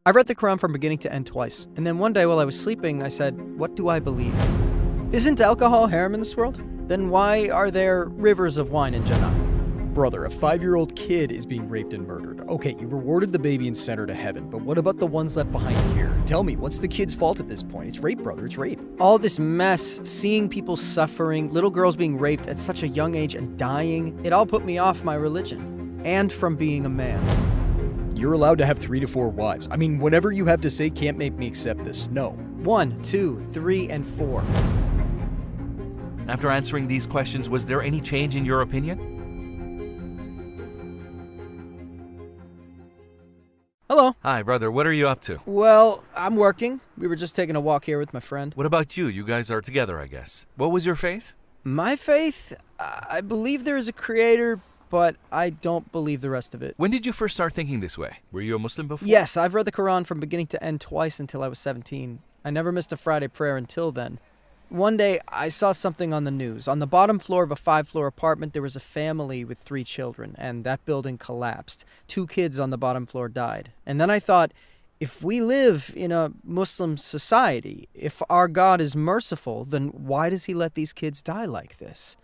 I read the Quran from beginning to end twice, and then one day while I was sleeping, I said, what do I believe? Isn't alcohol haram in this world? Then why are there rivers of wine in Jannah? Brother, a 5-year-old kid is being raped and murdered. Okay, you rewarded the baby and sent her to heaven, but what about the ones left behind here? Tell me, what's the kid's fault at this point? It's rape, brother, it's rape. All this mess, seeing people suffering, little girls being raped at such a young age and dying, it all put me off my religion, and from being a man. You're allowed to have 3 to 4 wives. I mean, whatever you have to say can't make me accept this. No. 1, 2, 3, and 4. After answering these questions, was there any change in your opinion? Hello. Hi, brother. What are you up to? Well, I'm working. We were just taking a walk here with my friend. What about you? You guys are together, I guess. What was your faith? My faith? I believe there is a creator, but I don't believe the rest of it. When did you first start thinking this way? Were you a Muslim before? Yes, I've read the Quran from beginning to end twice until I was 17. I never missed a Friday prayer until then. One day, I saw something on the news. On the bottom floor of a 5-floor apartment, there was a family with 3 children, and that building collapsed. 2 kids on the bottom floor died. And then I thought, if we live in a Muslim society, if our God is merciful, then why does he let these kids die like this?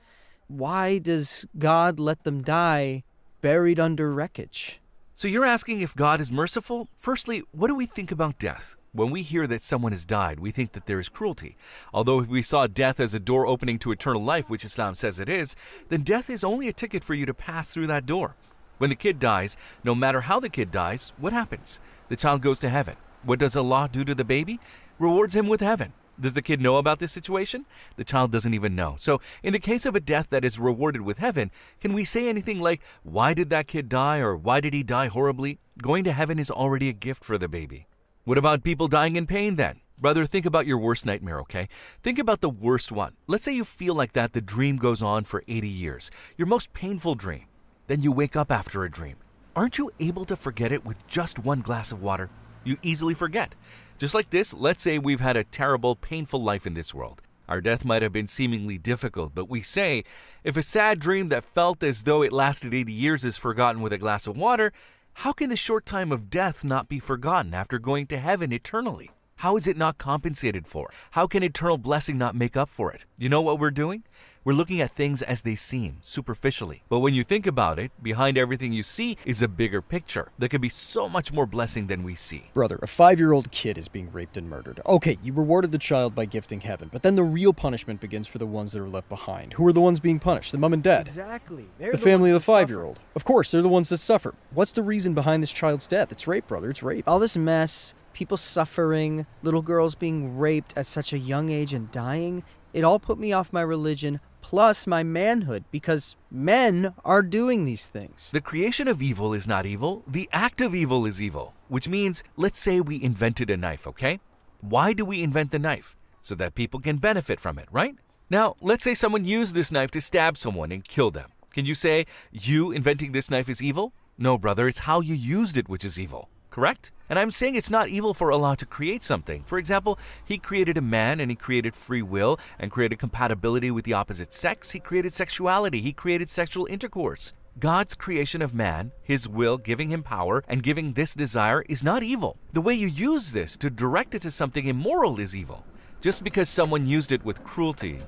Why does God let them die buried under wreckage? So you're asking if God is merciful? Firstly, what do we think about death? When we hear that someone has died, we think that there is cruelty. Although if we saw death as a door opening to eternal life, which Islam says it is, then death is only a ticket for you to pass through that door. When the kid dies, no matter how the kid dies, what happens? The child goes to heaven. What does Allah do to the baby? Rewards him with heaven. Does the kid know about this situation? The child doesn't even know. So in the case of a death that is rewarded with heaven, can we say anything like, why did that kid die, or why did he die horribly? Going to heaven is already a gift for the baby. What about people dying in pain then? Brother, think about your worst nightmare, okay? Think about the worst one. Let's say you feel like that the dream goes on for 80 years. Your most painful dream. Then you wake up after a dream. Aren't you able to forget it with just 1 glass of water? You easily forget. Just like this, let's say we've had a terrible, painful life in this world. Our death might have been seemingly difficult, but we say, if a sad dream that felt as though it lasted 80 years is forgotten with a glass of water, how can the short time of death not be forgotten after going to heaven eternally? How is it not compensated for? How can eternal blessing not make up for it? You know what we're doing? We're looking at things as they seem, superficially. But when you think about it, behind everything you see is a bigger picture. There can be so much more blessing than we see. Brother, a 5-year-old kid is being raped and murdered. Okay, you rewarded the child by gifting heaven, but then the real punishment begins for the ones that are left behind. Who are the ones being punished? The mom and dad. Exactly. The family of the 5-year-old. Of course, they're the ones that suffer. What's the reason behind this child's death? It's rape, brother, it's rape. All this mess, people suffering, little girls being raped at such a young age and dying, it all put me off my religion, plus my manhood, because men are doing these things. The creation of evil is not evil. The act of evil is evil, which means, let's say we invented a knife, okay? Why do we invent the knife? So that people can benefit from it, right? Now, let's say someone used this knife to stab someone and kill them. Can you say, you inventing this knife is evil? No, brother, it's how you used it which is evil. Correct? And I'm saying it's not evil for Allah to create something. For example, He created a man and He created free will and created compatibility with the opposite sex. He created sexuality. He created sexual intercourse. God's creation of man, His will, giving him power and giving this desire is not evil. The way you use this to direct it to something immoral is evil. Just because someone used it with cruelty,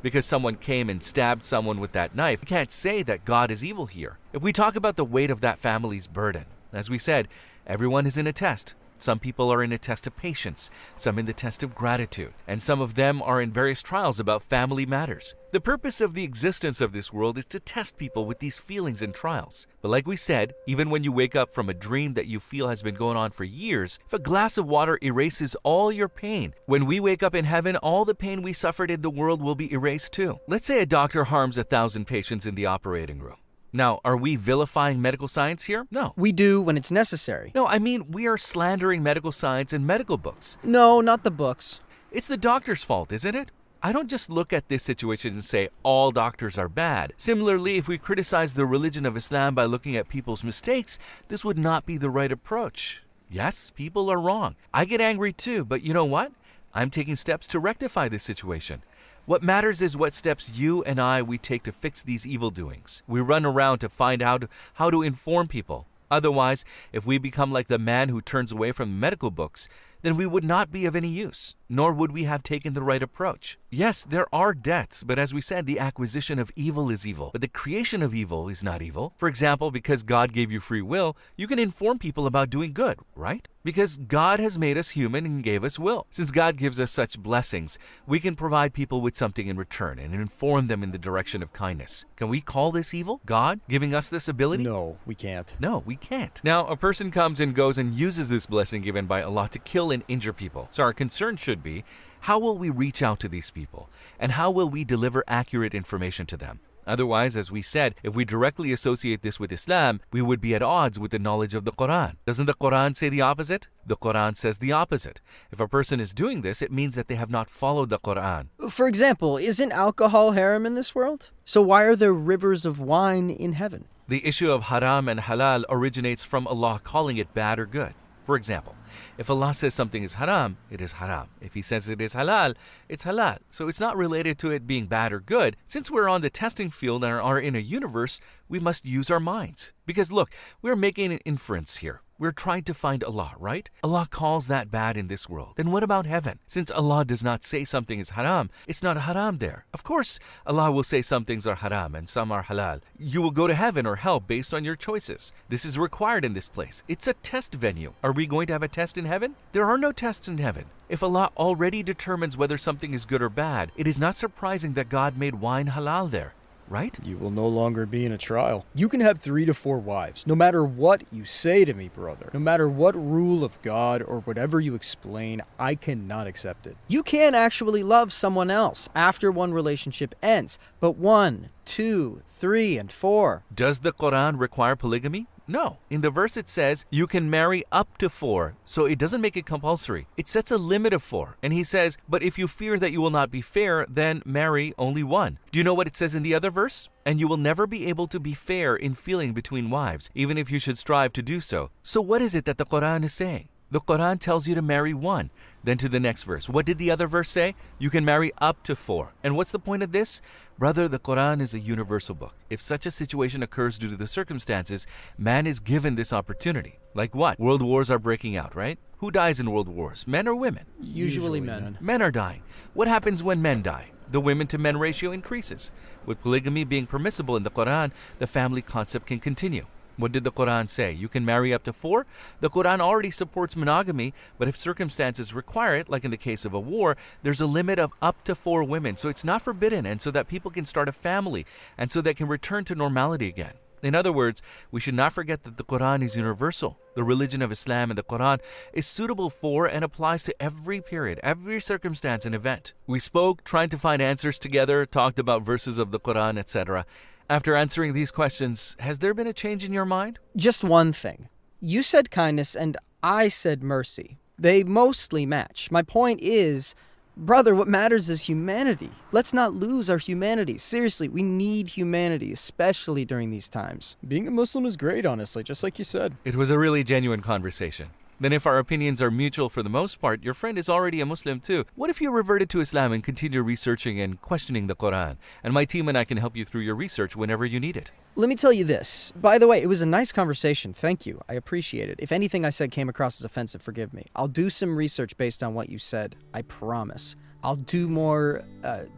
because someone came and stabbed someone with that knife, you can't say that God is evil here. If we talk about the weight of that family's burden, as we said, everyone is in a test. Some people are in a test of patience, some in the test of gratitude, and some of them are in various trials about family matters. The purpose of the existence of this world is to test people with these feelings and trials. But like we said, even when you wake up from a dream that you feel has been going on for years, if a glass of water erases all your pain, when we wake up in heaven, all the pain we suffered in the world will be erased too. Let's say a doctor harms 1,000 patients in the operating room. Now, are we vilifying medical science here? No. We do when it's necessary. No, I mean, we are slandering medical science and medical books. No, not the books. It's the doctor's fault, isn't it? I don't just look at this situation and say all doctors are bad. Similarly, if we criticize the religion of Islam by looking at people's mistakes, this would not be the right approach. Yes, people are wrong. I get angry too, but you know what? I'm taking steps to rectify this situation. What matters is what steps you and we take to fix these evil doings. We run around to find out how to inform people. Otherwise, if we become like the man who turns away from medical books, then we would not be of any use, nor would we have taken the right approach. Yes, there are deaths, but as we said, the acquisition of evil is evil, but the creation of evil is not evil. For example, because God gave you free will, you can inform people about doing good, right? Because God has made us human and gave us will. Since God gives us such blessings, we can provide people with something in return and inform them in the direction of kindness. Can we call this evil? God giving us this ability? No, we can't. No, we can't. Now, a person comes and goes and uses this blessing given by Allah to kill and injure people. So our concern should be, how will we reach out to these people? And how will we deliver accurate information to them? Otherwise, as we said, if we directly associate this with Islam, we would be at odds with the knowledge of the Quran. Doesn't the Quran say the opposite? The Quran says the opposite. If a person is doing this, it means that they have not followed the Quran. For example, isn't alcohol haram in this world? So why are there rivers of wine in heaven? The issue of haram and halal originates from Allah calling it bad or good. For example, if Allah says something is haram, it is haram. If He says it is halal, it's halal. So it's not related to it being bad or good. Since we're on the testing field and are in a universe, we must use our minds. Because look, we're making an inference here. We're trying to find Allah, right? Allah calls that bad in this world. Then what about heaven? Since Allah does not say something is haram, it's not haram there. Of course, Allah will say some things are haram and some are halal. You will go to heaven or hell based on your choices. This is required in this place. It's a test venue. Are we going to have a test in heaven? There are no tests in heaven. If Allah already determines whether something is good or bad, it is not surprising that God made wine halal there. Right? You will no longer be in a trial. You can have 3 to 4 wives, no matter what you say to me, brother. No matter what rule of God or whatever you explain, I cannot accept it. You can actually love someone else after one relationship ends, but 1, 2, 3, and 4. Does the Quran require polygamy? No. In the verse it says, you can marry up to 4, so it doesn't make it compulsory. It sets a limit of 4. And He says, but if you fear that you will not be fair, then marry only 1. Do you know what it says in the other verse? And you will never be able to be fair in feeling between wives, even if you should strive to do so. So what is it that the Quran is saying? The Quran tells you to marry 1. Then to the next verse. What did the other verse say? You can marry up to 4. And what's the point of this? Brother, the Quran is a universal book. If such a situation occurs due to the circumstances, man is given this opportunity. Like what? World wars are breaking out, right? Who dies in world wars? Men or women? Usually men. Men are dying. What happens when men die? The women to men ratio increases. With polygamy being permissible in the Quran, the family concept can continue. What did the Quran say? You can marry up to 4? The Quran already supports monogamy, but if circumstances require it, like in the case of a war, there's a limit of up to 4 women. So it's not forbidden, and so that people can start a family, and so they can return to normality again. In other words, we should not forget that the Quran is universal. The religion of Islam and the Quran is suitable for and applies to every period, every circumstance and event. We spoke, trying to find answers together, talked about verses of the Quran, etc. After answering these questions, has there been a change in your mind? Just one thing. You said kindness and I said mercy. They mostly match. My point is, brother, what matters is humanity. Let's not lose our humanity. Seriously, we need humanity, especially during these times. Being a Muslim is great, honestly, just like you said. It was a really genuine conversation. Then if our opinions are mutual for the most part, your friend is already a Muslim too. What if you reverted to Islam and continue researching and questioning the Quran? And my team and I can help you through your research whenever you need it. Let me tell you this. By the way, it was a nice conversation. Thank you. I appreciate it. If anything I said came across as offensive, forgive me. I'll do some research based on what you said. I promise. I'll do more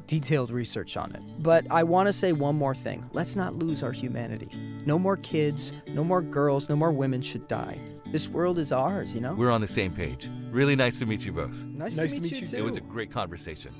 detailed research on it. But I want to say one more thing. Let's not lose our humanity. No more kids, no more girls, no more women should die. This world is ours, you know? We're on the same page. Really nice to meet you both. Nice to meet you too. It was a great conversation.